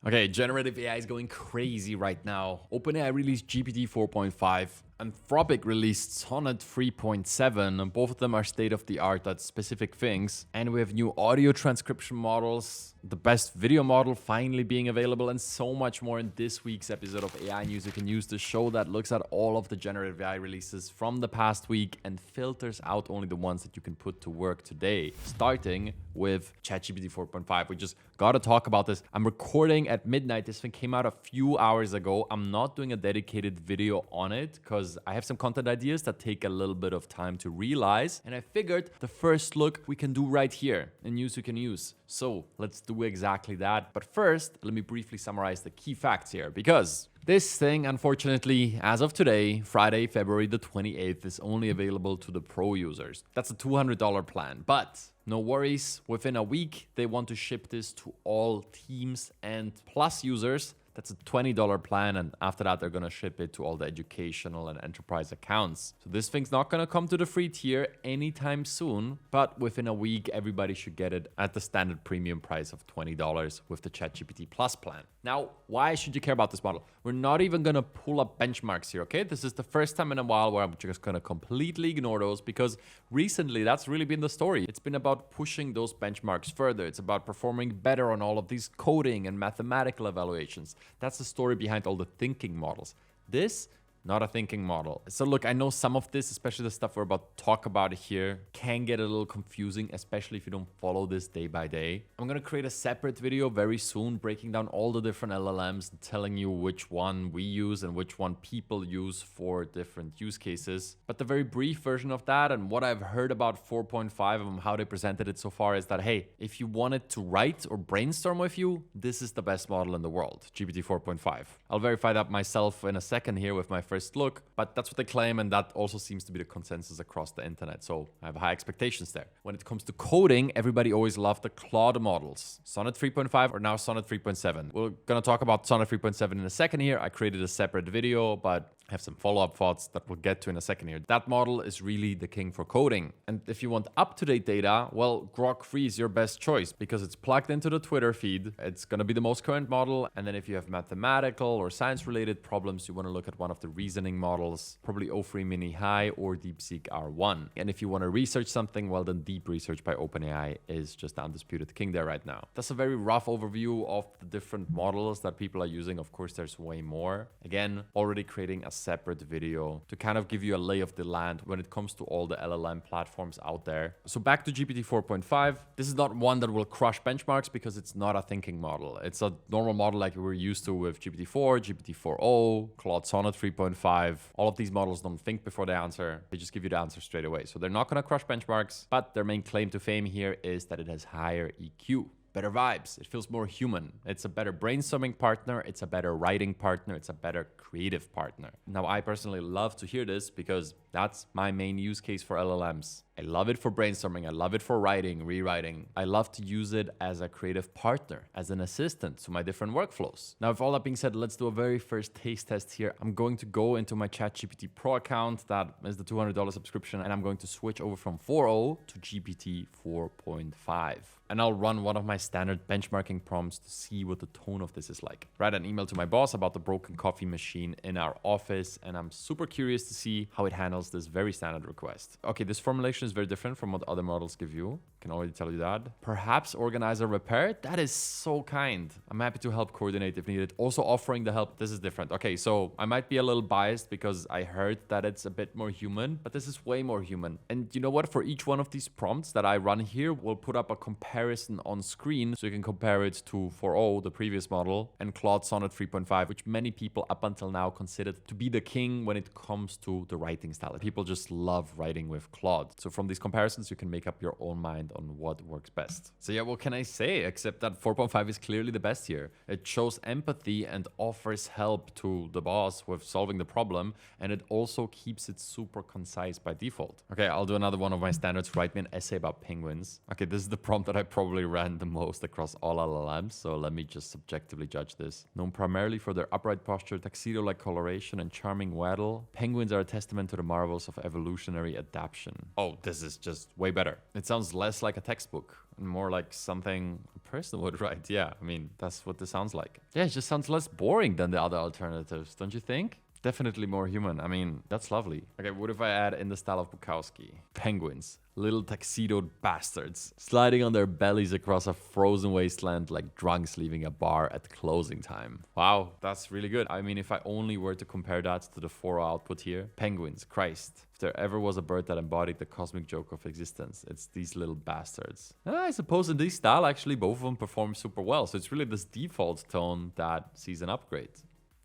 Okay, generative AI is going crazy right now. OpenAI released GPT 4.5. Anthropic released Sonnet 3.7, and both of them are state-of-the-art at specific things. And we have new audio transcription models, the best video model finally being available, and so much more in this week's episode of AI News You Can Use, the show that looks at all of the generative AI releases from the past week and filters out only the ones that you can put to work today, starting with ChatGPT 4.5. We just gotta talk about this. I'm recording at midnight. This thing came out a few hours ago. I'm not doing a dedicated video on it because I have some content ideas that take a little bit of time to realize. And I figured the first look we can do right here in News You Can Use. So let's do exactly that. But first, let me briefly summarize the key facts here, because this thing, unfortunately, as of today, Friday, February the 28th, is only available to the pro users. That's a $200 plan, but no worries. Within a week, they want to ship this to all teams and plus users. That's a $20 plan, and after that, they're gonna ship it to all the educational and enterprise accounts. So this thing's not gonna come to the free tier anytime soon, but within a week, everybody should get it at the standard premium price of $20 with the ChatGPT Plus plan. Now, why should you care about this model? We're not even gonna pull up benchmarks here, okay? This is the first time in a while where I'm just gonna completely ignore those, because recently that's really been the story. It's been about pushing those benchmarks further. It's about performing better on all of these coding and mathematical evaluations. That's the story behind all the thinking models. This, not a thinking model. So look, I know some of this, especially the stuff we're about to talk about here, can get a little confusing, especially if you don't follow this day by day. I'm gonna create a separate video very soon, breaking down all the different LLMs and telling you which one we use and which one people use for different use cases. But the very brief version of that and what I've heard about 4.5 and how they presented it so far is that, hey, if you wanted to write or brainstorm with you, this is the best model in the world, GPT 4.5. I'll verify that myself in a second here with my first look, but that's what they claim, and that also seems to be the consensus across the internet, so I have high expectations there. When it comes to coding, everybody always loved the Claude models. Sonnet 3.5 or now Sonnet 3.7. We're gonna talk about Sonnet 3.7 in a second here. I created a separate video, but I have some follow-up thoughts that we'll get to in a second here. That model is really the king for coding. And if you want up-to-date data, well, Grok 3 is your best choice because it's plugged into the Twitter feed. It's gonna be the most current model. And then if you have mathematical or science-related problems, you wanna look at one of the reasoning models, probably O3 Mini High or DeepSeek R1. And if you wanna research something, well, then Deep Research by OpenAI is just the undisputed king there right now. That's a very rough overview of the different models that people are using. Of course, there's way more. Again, already creating a separate video to kind of give you a lay of the land when it comes to all the LLM platforms out there. So back to GPT 4.5. This is not one that will crush benchmarks because it's not a thinking model. It's a normal model like we were used to with GPT-4, GPT-4.0, Claude Sonnet 3.5. All of these models don't think before they answer. They just give you the answer straight away. So they're not going to crush benchmarks, but their main claim to fame here is that it has higher EQ. Better vibes. It feels more human. It's a better brainstorming partner. It's a better writing partner. It's a better creative partner. Now, I personally love to hear this because that's my main use case for LLMs. I love it for brainstorming. I love it for writing, rewriting. I love to use it as a creative partner, as an assistant to my different workflows. Now, with all that being said, let's do a very first taste test here. I'm going to go into my ChatGPT Pro account. That is the $200 subscription. And I'm going to switch over from 4.0 to GPT 4.5. And I'll run one of my standard benchmarking prompts to see what the tone of this is like. Write an email to my boss about the broken coffee machine in our office, and I'm super curious to see how it handles this very standard request. Okay, this formulation is very different from what other models give you. Can already tell you that. Perhaps organize a repair? That is so kind. I'm happy to help coordinate if needed. Also offering the help. This is different. Okay, so I might be a little biased because I heard that it's a bit more human, but this is way more human. And you know what? For each one of these prompts that I run here, we'll put up a comparison on screen so you can compare it to 4.0, the previous model, and Claude Sonnet 3.5, which many people up until now considered to be the king when it comes to the writing style. People just love writing with Claude. So from these comparisons, you can make up your own mind on what works best. So yeah, what can I say except that 4.5 is clearly the best here. It shows empathy and offers help to the boss with solving the problem, and it also keeps it super concise by default. Okay, I'll do another one of my standards. Write me an essay about penguins. Okay, this is the prompt that I probably ran the most across all LLMs, so let me just subjectively judge this. Known primarily for their upright posture, tuxedo-like coloration, and charming waddle, penguins are a testament to the marvels of evolutionary adaptation. Oh, this is just way better. It sounds less like like a textbook and more like something a person would write. Yeah, I mean, that's what this sounds like. Yeah, it just sounds less boring than the other alternatives, don't you think? Definitely more human. I mean, that's lovely. Okay, what if I add in the style of Bukowski? Penguins, little tuxedoed bastards, sliding on their bellies across a frozen wasteland like drunks leaving a bar at closing time. Wow, that's really good. I mean, if I only were to compare that to the 4 output here, penguins, Christ. If there ever was a bird that embodied the cosmic joke of existence, it's these little bastards. And I suppose in this style, actually, both of them perform super well. So it's really this default tone that sees an upgrade.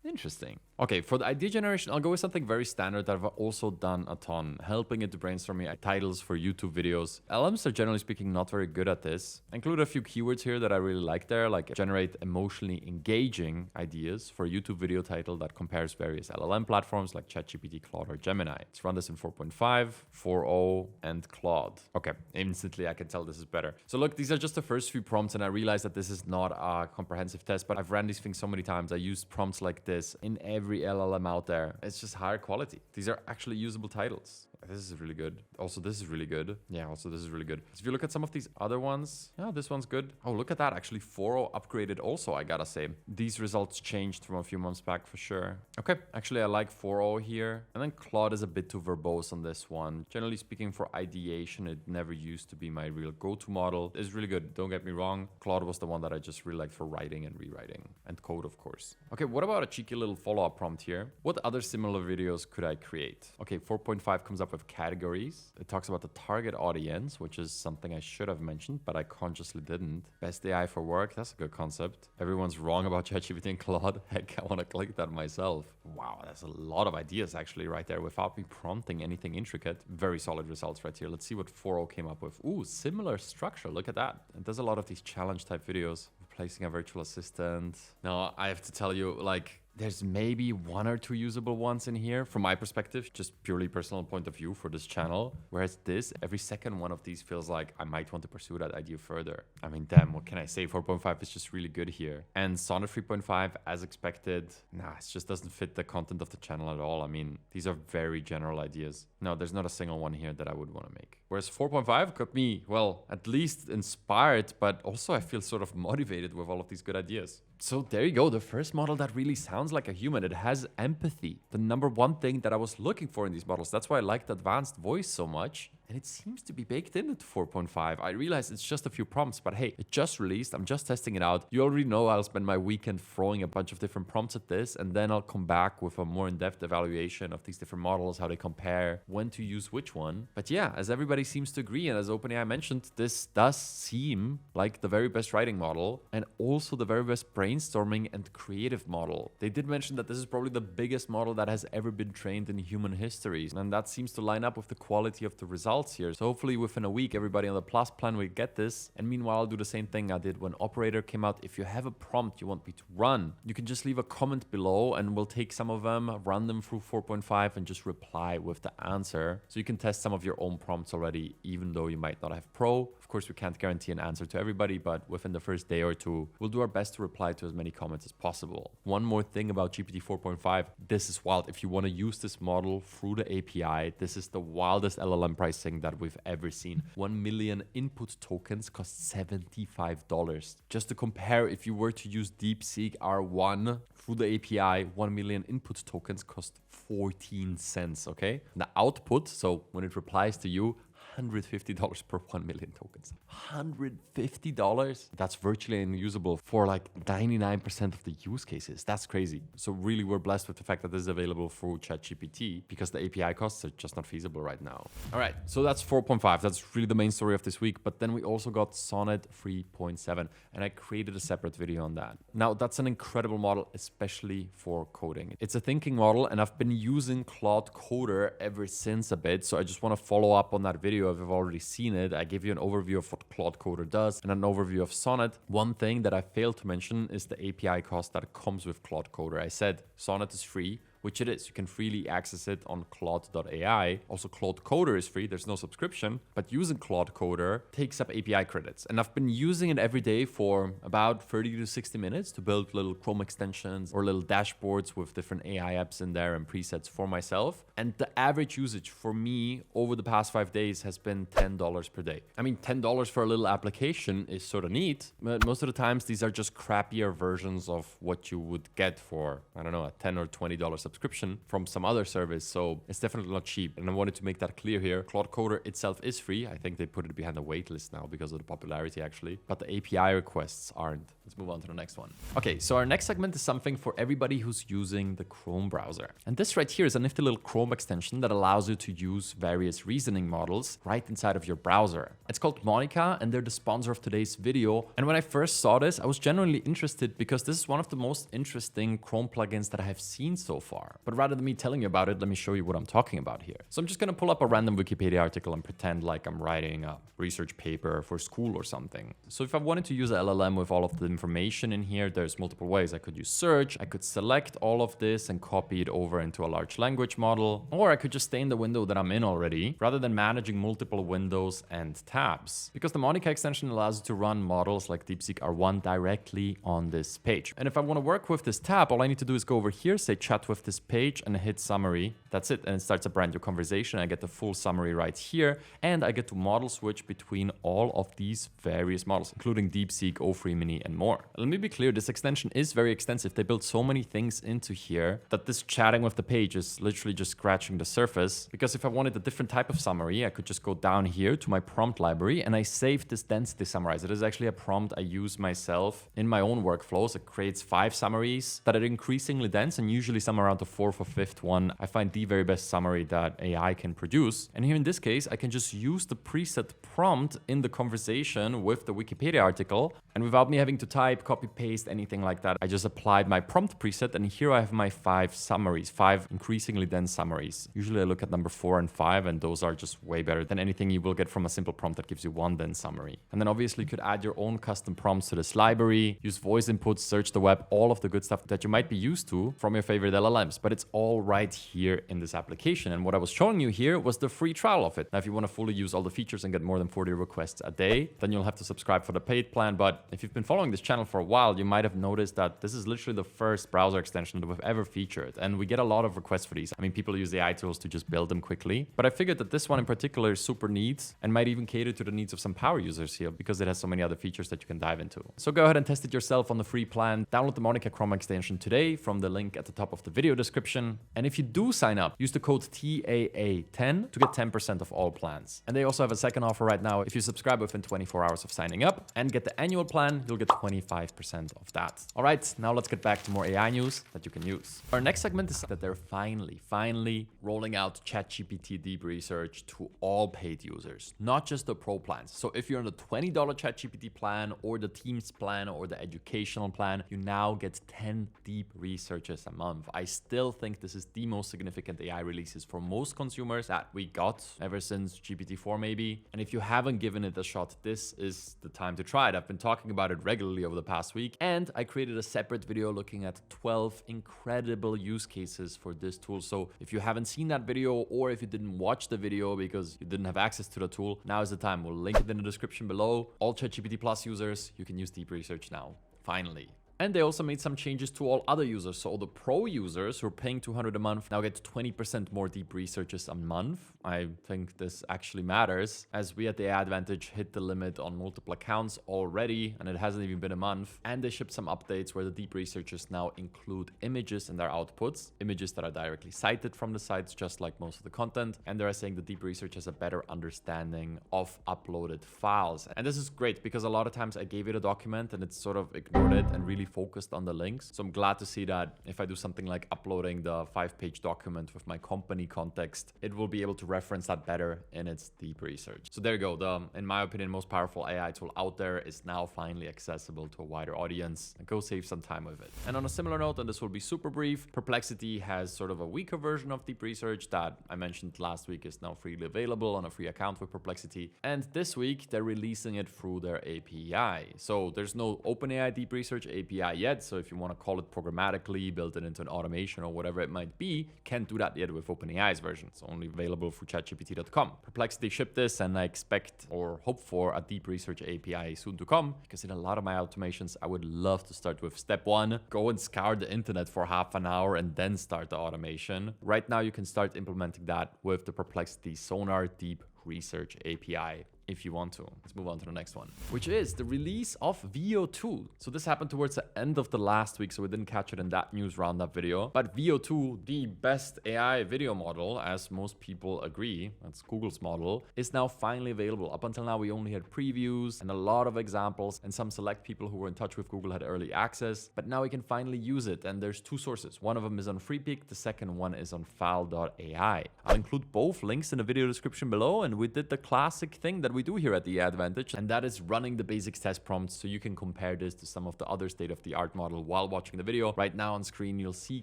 Interesting. Okay, for the idea generation, I'll go with something very standard that I've also done a ton, helping it to brainstorm me titles for YouTube videos. LMs are generally speaking not very good at this. I include a few keywords here that I really like there, like generate emotionally engaging ideas for a YouTube video title that compares various LLM platforms like ChatGPT, Claude, or Gemini. Let's run this in 4.5, 4.0, and Claude. Okay, instantly I can tell this is better. So look, these are just the first few prompts, and I realize that this is not a comprehensive test, but I've ran these things so many times. I used prompts like this in every LLM out there. It's just higher quality. These are actually usable titles. This is really good. Also, this is really good. Yeah, also this is really good. So if you look at some of these other ones, yeah, this one's good. Oh, look at that. Actually, 4.0 upgraded also, I gotta say. These results changed from a few months back for sure. Okay, actually, I like 4.0 here. And then Claude is a bit too verbose on this one. Generally speaking, for ideation, it never used to be my real go-to model. It's really good. Don't get me wrong. Claude was the one that I just really liked for writing and rewriting. And code, of course. Okay, what about a cheeky little follow-up prompt here? What other similar videos could I create? Okay, 4.5 comes up with categories. It talks about the target audience, which is something I should have mentioned, but I consciously didn't. Best AI for work, that's a good concept. Everyone's wrong about ChatGPT and Claude. Heck, I want to click that myself. Wow, that's a lot of ideas actually right there without me prompting anything intricate. Very solid results right here. Let's see what 4.0 came up with. Ooh, similar structure. Look at that. It does a lot of these challenge type videos. Replacing a virtual assistant. Now, I have to tell you, like, there's maybe 1 or 2 usable ones in here from my perspective, just purely personal point of view for this channel. Whereas this, every second one of these feels like I might want to pursue that idea further. I mean, damn, what can I say? 4.5 is just really good here. And Sonnet 3.5, as expected, it just doesn't fit the content of the channel at all. I mean, these are very general ideas. No, there's not a single one here that I would want to make. Whereas 4.5 got me, well, at least inspired, but also I feel sort of motivated with all of these good ideas. So there you go, the first model that really sounds like a human. It has empathy, the number one thing that I was looking for in these models. That's why I liked advanced voice so much. And it seems to be baked into 4.5. I realize it's just a few prompts, but hey, it just released. I'm just testing it out. You already know I'll spend my weekend throwing a bunch of different prompts at this, and then I'll come back with a more in-depth evaluation of these different models, how they compare, when to use which one. But yeah, as everybody seems to agree, and as OpenAI mentioned, this does seem like the very best writing model, and also the very best brainstorming and creative model. They did mention that this is probably the biggest model that has ever been trained in human history, and that seems to line up with the quality of the results here. So hopefully within a week, everybody on the Plus plan will get this. And meanwhile, I'll do the same thing I did when Operator came out. If you have a prompt you want me to run, you can just leave a comment below and we'll take some of them, run them through 4.5 and just reply with the answer. So you can test some of your own prompts already, even though you might not have Pro. Of course, we can't guarantee an answer to everybody, but within the first day or two, we'll do our best to reply to as many comments as possible. One more thing about GPT 4.5, this is wild. If you want to use this model through the API, this is the wildest LLM pricing that we've ever seen. 1 million input tokens cost $75. Just to compare, if you were to use DeepSeek R1 through the API, 1 million input tokens cost 14 cents, okay? The output, so when it replies to you, $150 per 1 million tokens. $150? That's virtually unusable for like 99% of the use cases. That's crazy. So really, we're blessed with the fact that this is available through ChatGPT because the API costs are just not feasible right now. All right, so that's 4.5. That's really the main story of this week. But then we also got Sonnet 3.7, and I created a separate video on that. Now, that's an incredible model, especially for coding. It's a thinking model, and I've been using Claude Coder ever since a bit. So I just want to follow up on that video. If you've already seen it, I give you an overview of what Claude Coder does and an overview of Sonnet. One thing that I failed to mention is the API cost that comes with Claude Coder. I said Sonnet is free, which it is. You can freely access it on Claude.ai. Also, Claude Coder is free. There's no subscription, but using Claude Coder takes up API credits. And I've been using it every day for about 30 to 60 minutes to build little Chrome extensions or little dashboards with different AI apps in there and presets for myself. And the average usage for me over the past 5 days has been $10 per day. I mean, $10 for a little application is sort of neat, but most of the times these are just crappier versions of what you would get for, I don't know, a $10 or $20 subscription from some other service. So it's definitely not cheap. And I wanted to make that clear here. Claude Coder itself is free. I think they put it behind a waitlist now because of the popularity actually, but the API requests aren't. Let's move on to the next one. Okay, so our next segment is something for everybody who's using the Chrome browser. And this right here is a nifty little Chrome extension that allows you to use various reasoning models right inside of your browser. It's called Monica, and they're the sponsor of today's video. And when I first saw this, I was genuinely interested because this is one of the most interesting Chrome plugins that I have seen so far. But rather than me telling you about it, let me show you what I'm talking about here. So I'm just gonna pull up a random Wikipedia article and pretend like I'm writing a research paper for school or something. So if I wanted to use an LLM with all of the information in here, there's multiple ways. I could use search, I could select all of this and copy it over into a large language model, or I could just stay in the window that I'm in already, rather than managing multiple windows and tabs. Because the Monica extension allows you to run models like DeepSeek R1 directly on this page. And if I want to work with this tab, all I need to do is go over here, say chat with this page, and hit summary. That's it, and it starts a brand new conversation. I get the full summary right here, and I get to model switch between all of these various models, including DeepSeek, O3 Mini, and more. Let me be clear, this extension is very extensive. They built so many things into here that this chatting with the page is literally just scratching the surface. Because if I wanted a different type of summary, I could just go down here to my prompt library and I save this density summarize. It is actually a prompt I use myself in my own workflows. It creates 5 summaries that are increasingly dense, and usually somewhere around the 4th or 5th one, I find the very best summary that AI can produce. And here in this case, I can just use the preset prompt in the conversation with the Wikipedia article. And without me having to type, copy, paste, anything like that, I just applied my prompt preset. And here I have my 5 summaries, 5 increasingly dense summaries. Usually I look at number 4 and 5, and those are just way better than anything you will get from a simple prompt that gives you 1 dense summary. And then obviously you could add your own custom prompts to this library, use voice inputs, search the web, all of the good stuff that you might be used to from your favorite LLMs. But it's all right here in this application. And what I was showing you here was the free trial of it. Now, if you want to fully use all the features and get more than 40 requests a day, then you'll have to subscribe for the paid plan. But if you've been following this channel for a while, you might have noticed that this is literally the first browser extension that we've ever featured. And we get a lot of requests for these. I mean, people use AI tools to just build them quickly. But I figured that this one in particular is super neat and might even cater to the needs of some power users here because it has so many other features that you can dive into. So go ahead and test it yourself on the free plan. Download the Monica Chrome extension today from the link at the top of the video description. And if you do sign up, use the code TAA10 to get 10% of all plans. And they also have a second offer right now. If you subscribe within 24 hours of signing up and get the annual plan, you'll get 25% of that. All right, now let's get back to more AI news that you can use. Our next segment is that they're finally rolling out ChatGPT Deep Research to all paid users, not just the pro plans. So if you're on the $20 ChatGPT plan or the Teams plan or the educational plan, you now get 10 deep researches a month. I still think this is the most significant AI releases for most consumers that we got ever since GPT-4 maybe. And if you haven't given it a shot, this is the time to try it. I've been talking about it regularly over the past week, and I created a separate video looking at 12 incredible use cases for this tool. So if you haven't seen that video, or if you didn't watch the video because you didn't have access to the tool, now is the time. We'll link it in the description below. All ChatGPT Plus users, you can use Deep Research now, finally. And they also made some changes to all other users. So all the pro users who are paying $200 a month now get 20% more deep researches a month. I think this actually matters, as we at the AI Advantage hit the limit on multiple accounts already, and it hasn't even been a month. And they shipped some updates where the deep researchers now include images in their outputs, images that are directly cited from the sites, just like most of the content. And they're saying the deep research has a better understanding of uploaded files. And this is great because a lot of times I gave it a document and it sort of ignored it and really focused on the links. So I'm glad to see that if I do something like uploading the 5-page document with my company context, it will be able to reference that better in its deep research. So there you go. The, in my opinion, most powerful AI tool out there is now finally accessible to a wider audience. And go save some time with it. And on a similar note, and this will be super brief, Perplexity has sort of a weaker version of deep research that I mentioned last week is now freely available on a free account with Perplexity. And this week, they're releasing it through their API. So there's no OpenAI deep research API API yet. So if you want to call it programmatically, build it into an automation or whatever it might be, can't do that yet with OpenAI's version. It's only available through ChatGPT.com. Perplexity shipped this, and I expect or hope for a deep research API soon to come, because in a lot of my automations, I would love to start with step one, go and scour the internet for half an hour and then start the automation. Right now, you can start implementing that with the Perplexity Sonar Deep Research API if you want to. Let's move on to the next one, which is the release of VO2. So this happened towards the end of the last week, so we didn't catch it in that news roundup video. But VO2, the best AI video model, as most people agree, that's Google's model, is now finally available. Up until now, we only had previews and a lot of examples, and some select people who were in touch with Google had early access. But now we can finally use it, and there's two sources. One of them is on Freepik, the second one is on File.ai. I'll include both links in the video description below, and we did the classic thing that we do here at the Advantage, and that is running the basics test prompts so you can compare this to some of the other state-of-the-art model while watching the video. Right now on screen, you'll see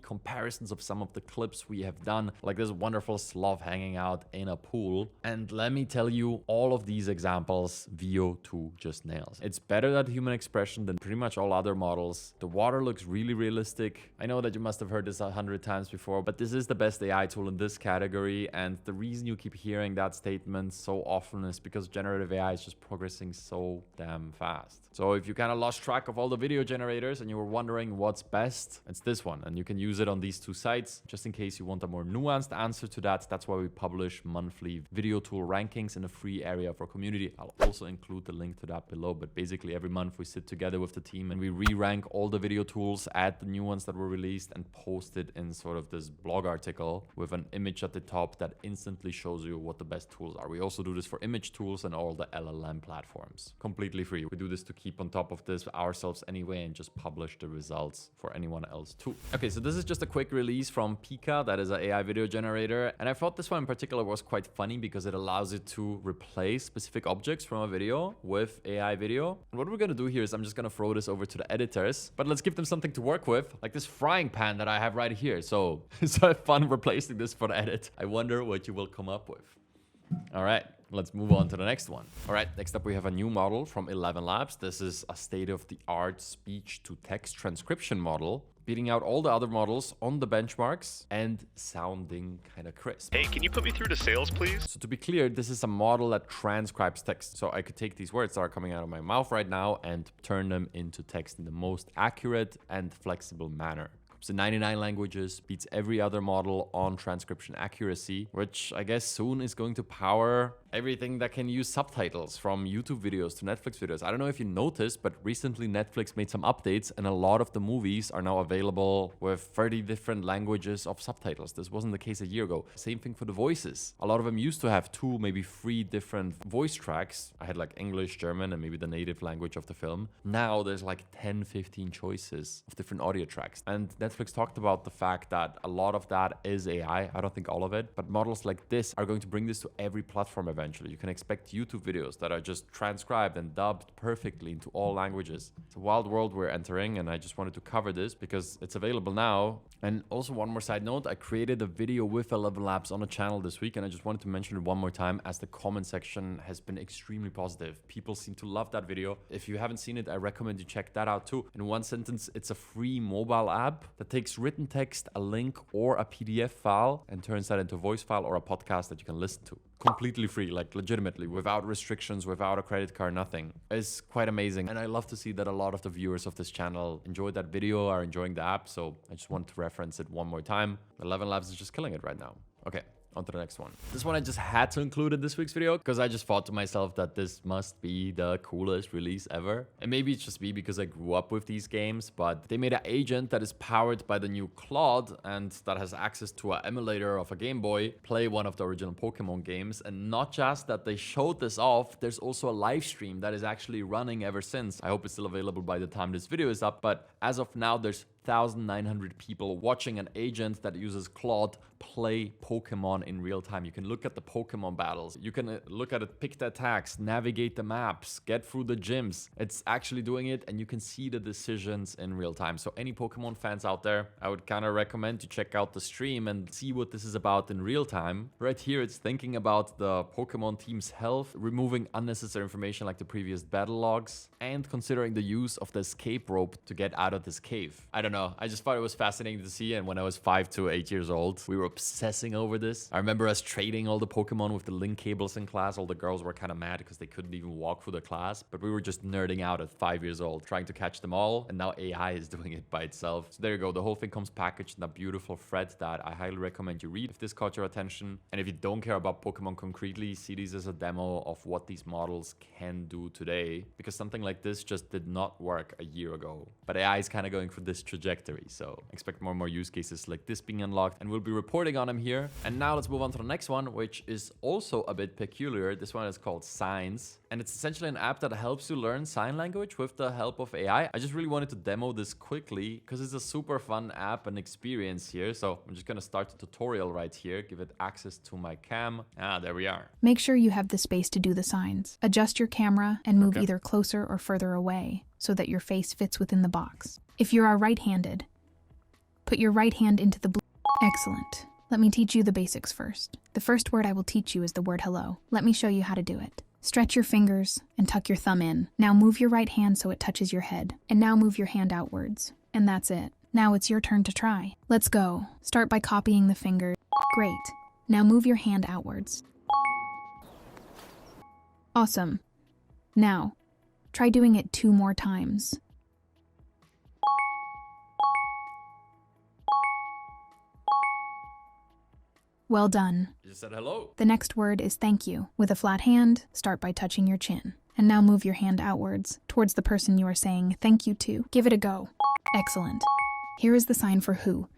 comparisons of some of the clips we have done, like this wonderful sloth hanging out in a pool. And let me tell you, all of these examples, VO2 just nails. It's better at human expression than pretty much all other models. The water looks really realistic. I know that you must have heard this 100 times before, but this is the best AI tool in this category. And the reason you keep hearing that statement so often is because generative AI is just progressing so damn fast. So if you kind of lost track of all the video generators and you were wondering what's best, it's this one. And you can use it on these two sites. Just in case you want a more nuanced answer to that, that's why we publish monthly video tool rankings in a free area of our community. I'll also include the link to that below. But basically every month we sit together with the team and we re-rank all the video tools, add the new ones that were released, and post it in sort of this blog article with an image at the top that instantly shows you what the best tools are. We also do this for image tools and all the LLM platforms. Completely free. We do this to keep on top of this ourselves anyway and just publish the results for anyone else too. Okay, so this is just a quick release from Pika, that is an AI video generator. And I thought this one in particular was quite funny because it allows it to replace specific objects from a video with AI video. And what we're gonna do here is I'm just gonna throw this over to the editors, but let's give them something to work with, like this frying pan that I have right here. So have fun replacing this for the edit. I wonder what you will come up with. All right, let's move on to the next one. All right, next up we have a new model from ElevenLabs. This is a state-of-the-art speech-to-text transcription model, beating out all the other models on the benchmarks and sounding kind of crisp. Hey, can you put me through to sales, please? So to be clear, this is a model that transcribes text. So I could take these words that are coming out of my mouth right now and turn them into text in the most accurate and flexible manner. So 99 languages, beats every other model on transcription accuracy, which I guess soon is going to power everything that can use subtitles, from YouTube videos to Netflix videos. I don't know if you noticed, but recently Netflix made some updates and a lot of the movies are now available with 30 different languages of subtitles. This wasn't the case a year ago. Same thing for the voices. A lot of them used to have 2, maybe 3 different voice tracks. I had like English, German, and maybe the native language of the film. Now there's like 10, 15 choices of different audio tracks. And Netflix talked about the fact that a lot of that is AI. I don't think all of it, but models like this are going to bring this to every platform eventually. You can expect YouTube videos that are just transcribed and dubbed perfectly into all languages. It's a wild world we're entering, and I just wanted to cover this because it's available now. And also one more side note, I created a video with ElevenLabs on a channel this week, and I just wanted to mention it one more time as the comment section has been extremely positive. People seem to love that video. If you haven't seen it, I recommend you check that out too. In one sentence, it's a free mobile app that takes written text, a link, or a PDF file and turns that into a voice file or a podcast that you can listen to. Completely free, like legitimately, without restrictions, without a credit card, nothing. It's quite amazing. And I love to see that a lot of the viewers of this channel enjoyed that video, are enjoying the app. So I just want to reference it one more time. ElevenLabs is just killing it right now. Okay. On to the next one. This one I just had to include in this week's video because I just thought to myself that this must be the coolest release ever. And maybe it's just me because I grew up with these games, but they made an agent that is powered by the new Claude and that has access to an emulator of a Game Boy, play one of the original Pokemon games. And not just that they showed this off, there's also a live stream that is actually running ever since. I hope it's still available by the time this video is up, but as of now, there's 1,900 people watching an agent that uses Claude play Pokemon in real time. You can look at the Pokemon battles. You can look at it, pick the attacks, navigate the maps, get through the gyms. It's actually doing it, and you can see the decisions in real time. So any Pokemon fans out there, I would kind of recommend to check out the stream and see what this is about in real time. Right here, it's thinking about the Pokemon team's health, removing unnecessary information like the previous battle logs, and considering the use of the escape rope to get out of this cave. I don't know. I just thought it was fascinating to see. And when I was 5 to 8 years old, we were obsessing over this. I remember us trading all the Pokemon with the link cables in class. All the girls were kind of mad because they couldn't even walk through the class, but we were just nerding out at 5 years old, trying to catch them all. And now AI is doing it by itself. So there you go. The whole thing comes packaged in a beautiful thread that I highly recommend you read if this caught your attention. And if you don't care about Pokemon concretely, see these as a demo of what these models can do today, because something like this just did not work a year ago. But AI is kind of going for this trajectory, so expect more and more use cases like this being unlocked, and we'll be reporting on them here. And now let's move on to the next one, which is also a bit peculiar. This one is called Signs, and it's essentially an app that helps you learn sign language with the help of AI. I just really wanted to demo this quickly because it's a super fun app and experience here. So I'm just going to start the tutorial right here, give it access to my cam. There we are. Make sure you have the space to do the signs. Adjust your camera and move either closer or further away so that your face fits within the box. If you are right-handed, put your right hand into the blue. Excellent. Let me teach you the basics first. The first word I will teach you is the word hello. Let me show you how to do it. Stretch your fingers and tuck your thumb in. Now move your right hand so it touches your head. And now move your hand outwards. And that's it. Now it's your turn to try. Let's go. Start by copying the finger. Great. Now move your hand outwards. Awesome. Now, try doing it 2 more times. Well done. You just said hello. The next word is thank you. With a flat hand, start by touching your chin. And now move your hand outwards, towards the person you are saying thank you to. Give it a go. Excellent. Here is the sign for who.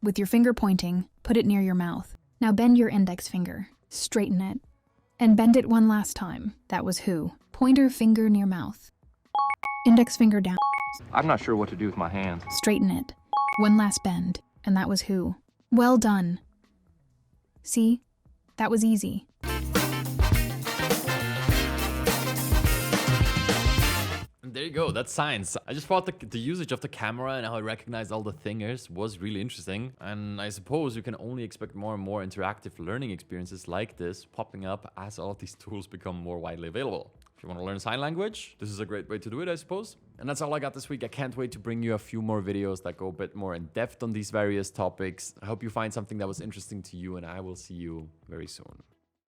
With your finger pointing, put it near your mouth. Now bend your index finger. Straighten it. And bend it one last time. That was who. Pointer finger near mouth. Index finger down. I'm not sure what to do with my hands. Straighten it. One last bend. And that was who. Well done. See? That was easy. And there you go, that's science. I just thought the usage of the camera and how it recognized all the thingers was really interesting. And I suppose you can only expect more and more interactive learning experiences like this popping up as all of these tools become more widely available. If you want to learn sign language, this is a great way to do it, I suppose. And that's all I got this week. I can't wait to bring you a few more videos that go a bit more in depth on these various topics. I hope you find something that was interesting to you, and I will see you very soon.